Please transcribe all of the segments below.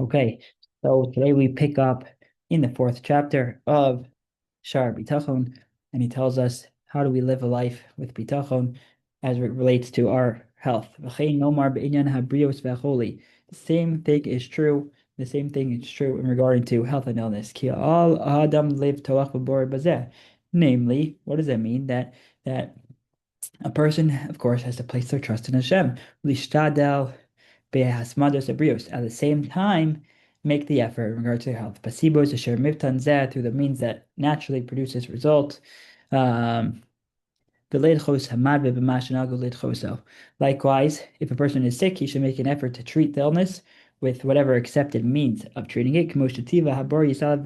Okay, so today we pick up in the fourth chapter of Shaar Bitachon, and he tells us how do we live a life with Bitachon as it relates to our health. V'chein nomar be'inyan habrios v'acholi. The same thing is true. The same thing is true in regarding to health and illness. Ki al adam live toach v'bor bazeh. Namely, what does that mean? That a person, of course, has to place their trust in Hashem. Lishtadel be'hasmados abrios. At the same time, make the effort in regard to health. Pasibos asher miftan zeh, through the means that naturally produces result. Um, Likewise, if a person is sick, he should make an effort to treat the illness with whatever accepted means of treating it. That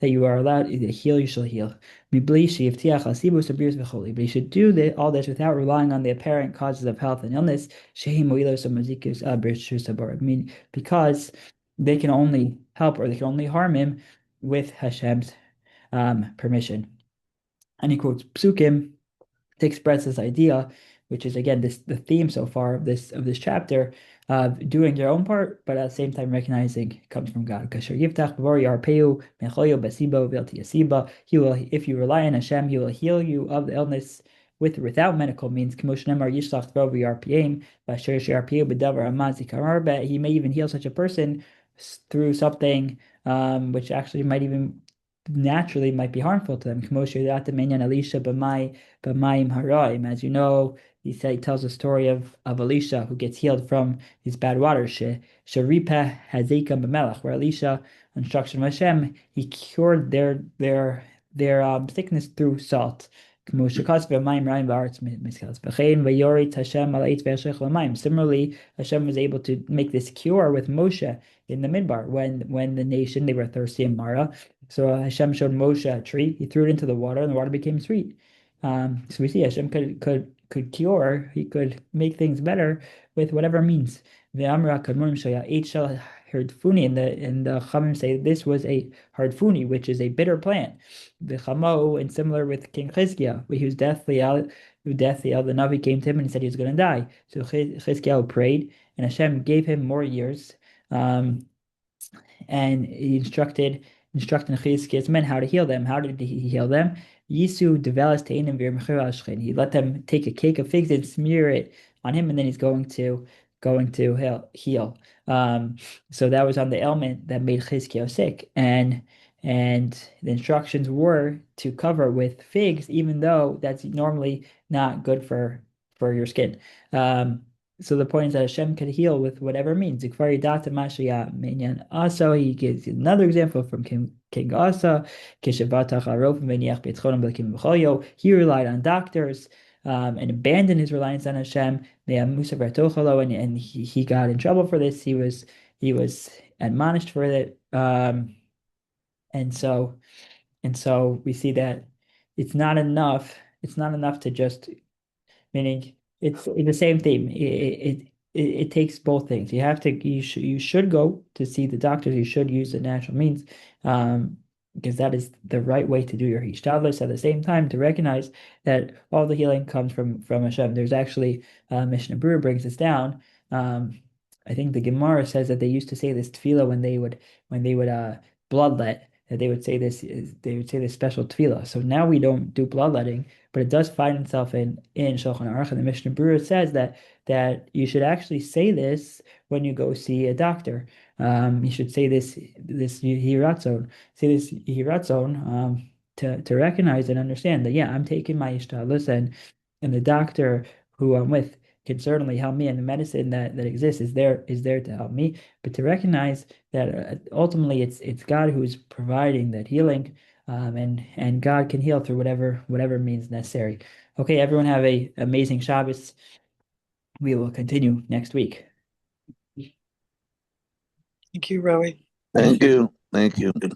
you are allowed to heal, you shall heal. But you should do all this without relying on the apparent causes of health and illness. Because they can only help or they can only harm him with Hashem's permission. And he quotes psukim to express this idea, which is again the theme so far of this chapter of doing your own part, but at the same time recognizing it comes from God. He will, if you rely on Hashem, He will heal you of the illness without medical means. He may even heal such a person through something which actually might even naturally might be harmful to them. As you know, he tells the story of Elisha who gets healed from his bad water. Where Elisha, on instruction of Hashem, he cured their sickness through salt. Similarly, Hashem was able to make this cure with Moshe in the Midbar when the nation they were thirsty in Mara. So Hashem showed Moshe a tree. He threw it into the water, and the water became sweet. So we see Hashem could cure. He could make things better with whatever means. The Amra Kadmonim Shaya Eight Shal Hardfuni, and the Chachamim say this was a hardfuni, which is a bitter plant. The Chamo, and similar with King Chizkiah, he was deathly ill. The Navi came to him and he said he was going to die. So Chizkiah prayed, and Hashem gave him more years. And he instructed Chizkiah's men how to heal them. How did he heal them? Yisu develas teinim v'yirmechir. He let them take a cake of figs and smear it on him, and then he's going to heal. So that was on the ailment that made Chizkiah sick, and the instructions were to cover with figs, even though that's normally not good for your skin. So the point is that Hashem could heal with whatever means. Also, he gives another example from King Asa. He relied on doctors and abandoned his reliance on Hashem. And he got in trouble for this. He was admonished for it. And so we see that it's not enough. It's not enough to just, meaning it's the same theme. It takes both things. You should go to see the doctors. You should use the natural means, because that is the right way to do your hishtadlus. At the same time, to recognize that all the healing comes from Hashem. There's actually Mishnah Berurah brings this down. I think the Gemara says that they used to say this tefillah when they would bloodlet. That they would say this special tefillah. So now we don't do bloodletting, but it does find itself in Shulchan Aruch, and the Mishnah Berurah says that you should actually say this when you go see a doctor. You should say this yihiratzon, to recognize and understand that, yeah, I'm taking my ishtadlus, and the doctor who I'm with can certainly help me, and the medicine that exists is there to help me. But to recognize that ultimately it's God who's providing that healing, and God can heal through whatever means necessary. Okay, everyone have a amazing Shabbos. We will continue next week. Thank you, Rowie. Thank you. Thank you.